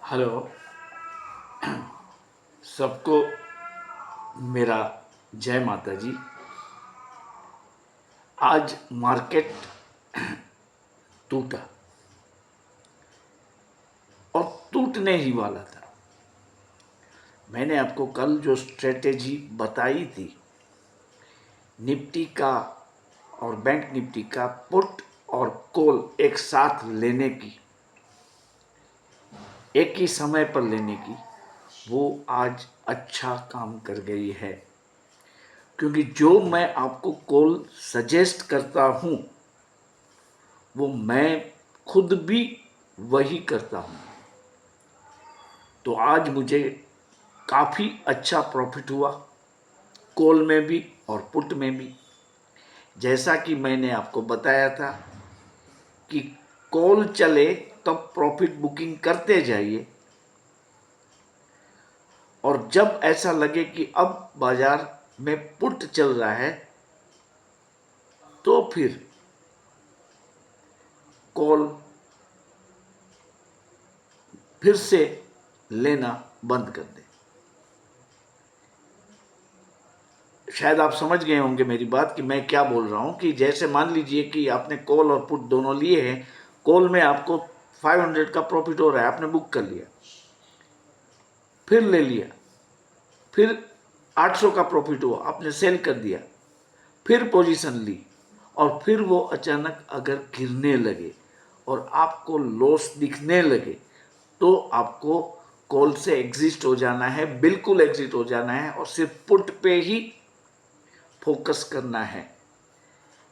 Hello. सबको मेरा जय माता जी। आज मार्केट टूटा और टूटने ही वाला था। मैंने आपको कल जो स्ट्रेटेजी बताई थी निफ्टी का और बैंक निफ्टी का पुट और कॉल एक साथ लेने की, एक ही समय पर लेने की, वो आज अच्छा काम कर गई है। क्योंकि जो मैं आपको कॉल सजेस्ट करता हूँ वो मैं खुद भी वही करता हूँ। तो आज मुझे काफ़ी अच्छा प्रॉफिट हुआ, कॉल में भी और पुट में भी। जैसा कि मैंने आपको बताया था कि कॉल चले तब प्रॉफिट बुकिंग करते जाइए, और जब ऐसा लगे कि अब बाजार में पुट चल रहा है तो फिर कॉल फिर से लेना बंद कर दें। शायद आप समझ गए होंगे मेरी बात कि मैं क्या बोल रहा हूँ। कि जैसे मान लीजिए कि आपने कॉल और पुट दोनों लिए हैं। कॉल में आपको 500 का प्रॉफिट हो रहा है, आपने बुक कर लिया, फिर ले लिया, फिर 800 का प्रॉफिट हुआ, आपने सेल कर दिया, फिर पोजीशन ली, और फिर वो अचानक अगर गिरने लगे और आपको लॉस दिखने लगे तो आपको कॉल से एग्जिट हो जाना है, बिल्कुल एग्जिट हो जाना है, और सिर्फ पुट पे ही फोकस करना है।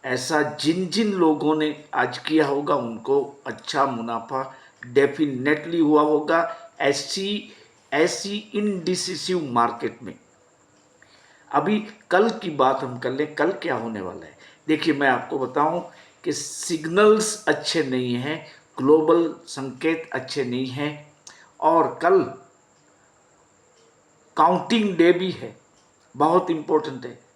ऐसा जिन जिन लोगों ने आज किया होगा उनको अच्छा मुनाफा डेफिनेटली हुआ होगा। ऐसी ऐसी इनडिसिसिव मार्केट में अभी कल की बात हम कर लें, कल क्या होने वाला है। देखिए, मैं आपको बताऊं कि सिग्नल्स अच्छे नहीं हैं, ग्लोबल संकेत अच्छे नहीं हैं, और कल काउंटिंग डे भी है, बहुत इंपॉर्टेंट है।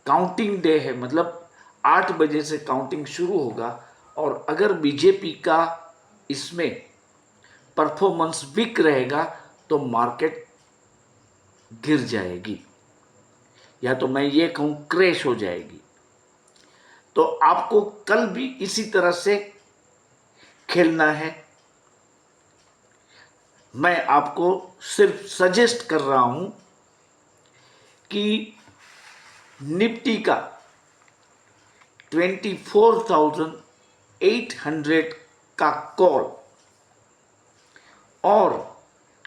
काउंटिंग डे है, मतलब 8 बजे से काउंटिंग शुरू होगा, और अगर बीजेपी का इसमें परफॉर्मेंस वीक रहेगा तो मार्केट गिर जाएगी, या तो मैं ये कहूं क्रैश हो जाएगी। तो आपको कल भी इसी तरह से खेलना है। मैं आपको सिर्फ सजेस्ट कर रहा हूं कि निफ्टी का 24,800 का कॉल और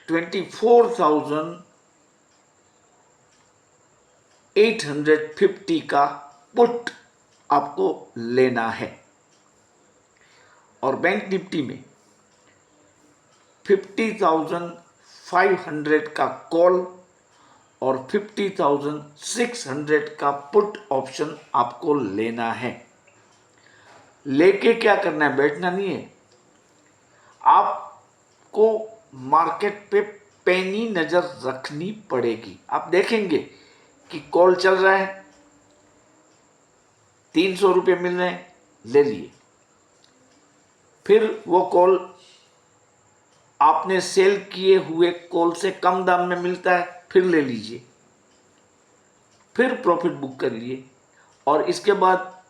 24,850 का पुट आपको लेना है। और बैंक निफ्टी में 50,500 का कॉल और 50,600 का पुट ऑप्शन आपको लेना है। लेके क्या करना है, बैठना नहीं है। आपको मार्केट पे पैनी नजर रखनी पड़ेगी। आप देखेंगे कि कॉल चल रहा है, 300 रुपये मिल रहे हैं, ले लिए। फिर वो कॉल आपने सेल किए हुए कॉल से कम दाम में मिलता है, फिर ले लीजिए, फिर प्रॉफिट बुक कर लिए। और इसके बाद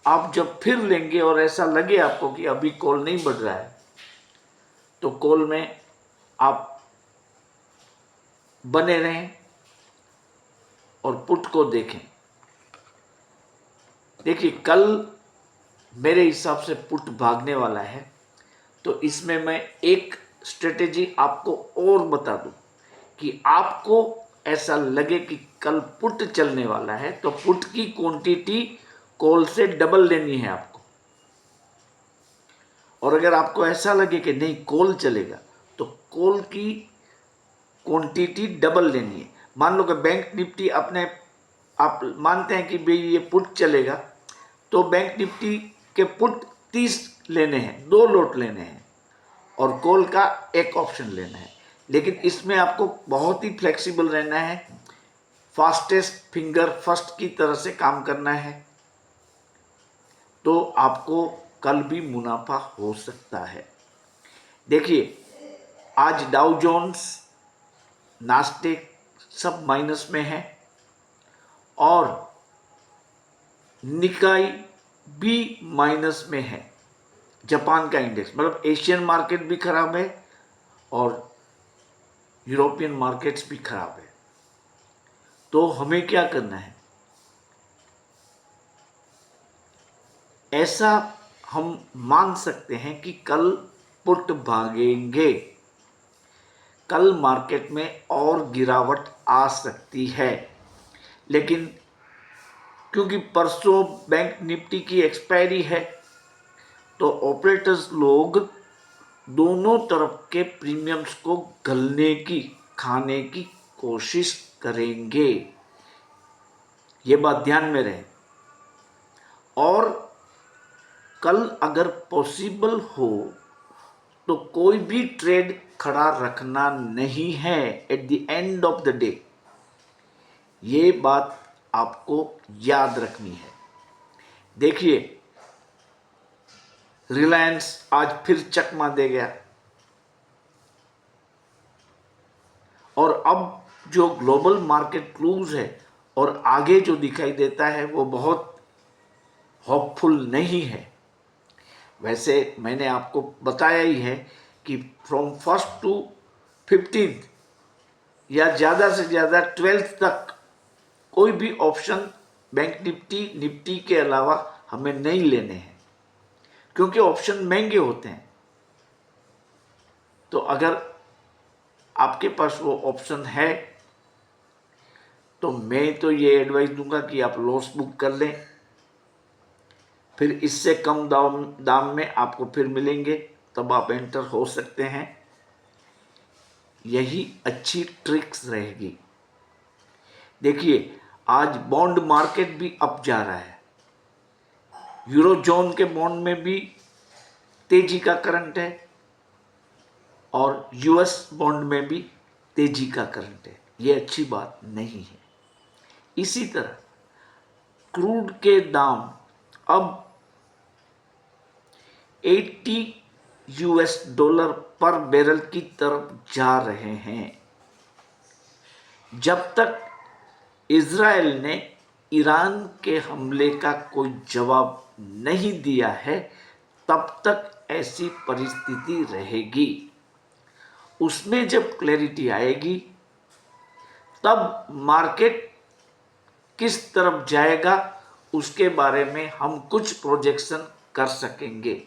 आप जब फिर लेंगे और ऐसा लगे आपको कि अभी कॉल नहीं बढ़ रहा है, तो कॉल में आप बने रहें और पुट को देखें। देखिए, कल मेरे हिसाब से पुट भागने वाला है, तो इसमें मैं एक स्ट्रेटेजी आपको और बता दूं कि आपको ऐसा लगे कि कल पुट चलने वाला है तो पुट की क्वांटिटी कॉल से डबल लेनी है आपको। और अगर आपको ऐसा लगे कि नहीं कॉल चलेगा तो कॉल की क्वांटिटी डबल लेनी है। मान लो कि बैंक निफ्टी अपने आप मानते हैं कि भाई ये पुट चलेगा, तो बैंक निफ्टी के पुट 30 लेने हैं, 2 लॉट लेने हैं, और कॉल का एक ऑप्शन लेना है। लेकिन इसमें आपको बहुत ही फ्लेक्सिबल रहना है, फास्टेस्ट फिंगर फर्स्ट की तरह से काम करना है, तो आपको कल भी मुनाफा हो सकता है। देखिए, आज डाउ जोन्स, नास्टेक सब माइनस में है और निकाई भी माइनस में है। जापान का इंडेक्स, मतलब एशियन मार्केट भी खराब है और यूरोपियन मार्केट्स भी खराब है। तो हमें क्या करना है? ऐसा हम मान सकते हैं कि कल पुट भागेंगे, कल मार्केट में और गिरावट आ सकती है, लेकिन क्योंकि परसों बैंक निफ्टी की एक्सपायरी है तो ऑपरेटर्स लोग दोनों तरफ के प्रीमियम्स को गलने की, खाने की कोशिश करेंगे। ये बात ध्यान में रहे। और कल अगर पॉसिबल हो तो कोई भी ट्रेड खड़ा रखना नहीं है at the end of the day. ये बात आपको याद रखनी है। देखिए, रिलायंस आज फिर चकमा दे गया और अब जो ग्लोबल मार्केट क्लूज है और आगे जो दिखाई देता है वो बहुत होपफुल नहीं है। वैसे मैंने आपको बताया ही है कि फ्रॉम 1 टू 15 या ज़्यादा से ज़्यादा 12 तक कोई भी ऑप्शन बैंक निफ्टी के अलावा हमें नहीं लेने हैं, क्योंकि ऑप्शन महंगे होते हैं। तो अगर आपके पास वो ऑप्शन है तो मैं तो ये एडवाइस दूंगा कि आप लॉस बुक कर लें, फिर इससे कम दाम में आपको फिर मिलेंगे, तब आप एंटर हो सकते हैं। यही अच्छी ट्रिक्स रहेगी। देखिए, आज बॉन्ड मार्केट भी अप जा रहा है, यूरो जोन के बॉन्ड में भी तेजी का करंट है और यूएस बॉन्ड में भी तेजी का करंट है। ये अच्छी बात नहीं है। इसी तरह क्रूड के दाम अब 80 यूएस डॉलर पर बैरल की तरफ जा रहे हैं। जब तक इजराइल ने ईरान के हमले का कोई जवाब नहीं दिया है तब तक ऐसी परिस्थिति रहेगी। उसमें जब क्लैरिटी आएगी तब मार्केट किस तरफ जाएगा उसके बारे में हम कुछ प्रोजेक्शन कर सकेंगे।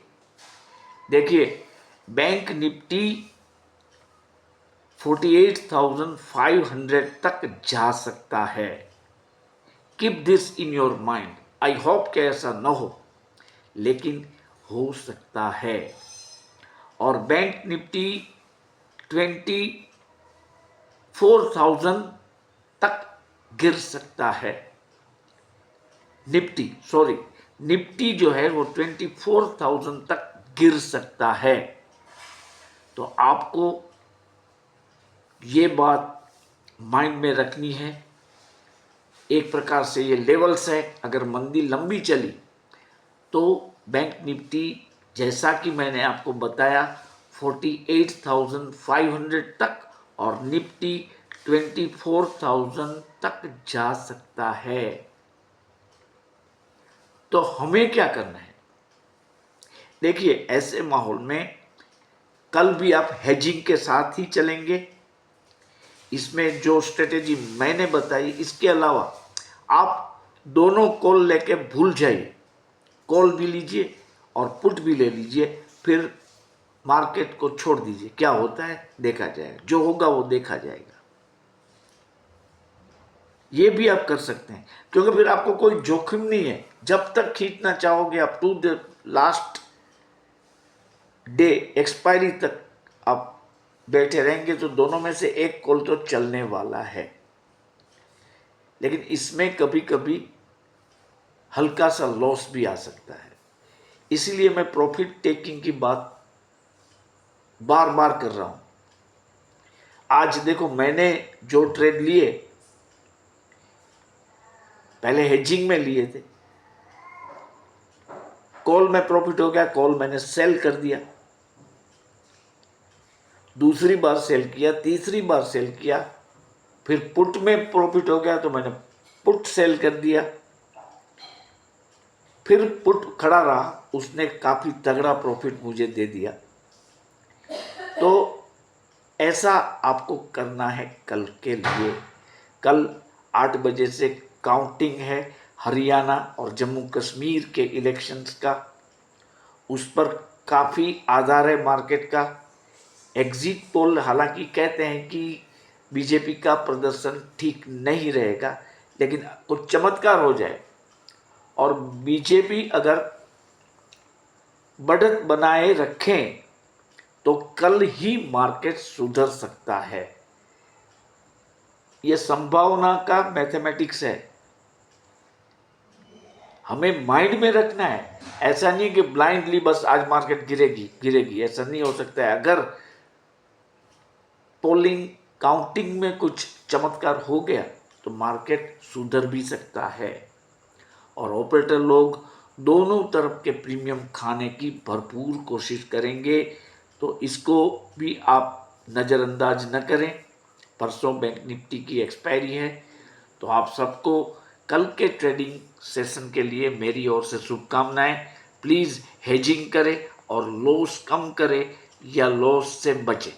देखिए, बैंक निफ्टी 48,500 तक जा सकता है। Keep this in your mind. I hope कि ऐसा न हो, लेकिन हो सकता है। और बैंक निफ्टी 24,000 तक गिर सकता है। निफ्टी जो है वो 24,000 तक गिर सकता है। तो आपको ये बात माइंड में रखनी है। एक प्रकार से ये लेवल्स है। अगर मंदी लंबी चली तो बैंक निफ्टी, जैसा कि मैंने आपको बताया, 48,500 तक और निफ्टी 24,000 तक जा सकता है। तो हमें क्या करना है? देखिए, ऐसे माहौल में कल भी आप हेजिंग के साथ ही चलेंगे। इसमें जो स्ट्रेटेजी मैंने बताई, इसके अलावा आप दोनों कॉल लेके भूल जाइए। कॉल भी लीजिए और पुट भी ले लीजिए, फिर मार्केट को छोड़ दीजिए। क्या होता है देखा जाएगा, जो होगा वो देखा जाएगा। ये भी आप कर सकते हैं, क्योंकि फिर आपको कोई जोखिम नहीं है। जब तक खींचना चाहोगे आप to the last day, expiry तक आप बैठे रहेंगे, तो दोनों में से एक कॉल तो चलने वाला है। लेकिन इसमें कभी कभी हल्का सा लॉस भी आ सकता है। इसीलिए मैं प्रॉफिट टेकिंग की बात बार बार कर रहा हूं। आज देखो, मैंने जो ट्रेड लिए, पहले हेजिंग में लिए थे, कॉल में प्रॉफिट हो गया, कॉल मैंने सेल कर दिया। दूसरी बार सेल किया, तीसरी बार सेल किया, फिर पुट में प्रॉफिट हो गया तो मैंने पुट सेल कर दिया, फिर पुट खड़ा रहा, उसने काफ़ी तगड़ा प्रॉफिट मुझे दे दिया। तो ऐसा आपको करना है कल के लिए। कल 8 बजे से काउंटिंग है हरियाणा और जम्मू कश्मीर के इलेक्शंस का, उस पर काफ़ी आधार है मार्केट का। एग्जिट पोल हालांकि कहते हैं कि बीजेपी का प्रदर्शन ठीक नहीं रहेगा, लेकिन कुछ चमत्कार हो जाए और बीजेपी अगर बढ़त बनाए रखें तो कल ही मार्केट सुधर सकता है। यह संभावना का मैथमेटिक्स है, हमें माइंड में रखना है। ऐसा नहीं कि ब्लाइंडली बस आज मार्केट गिरेगी, ऐसा नहीं हो सकता है। अगर पोलिंग काउंटिंग में कुछ चमत्कार हो गया तो मार्केट सुधर भी सकता है और ऑपरेटर लोग दोनों तरफ के प्रीमियम खाने की भरपूर कोशिश करेंगे। तो इसको भी आप नज़रअंदाज न करें। परसों बैंक निफ्टी की एक्सपायरी है, तो आप सबको कल के ट्रेडिंग सेशन के लिए मेरी ओर से शुभकामनाएं। प्लीज़ हेजिंग करें और लॉस कम करें या लॉस से बचें।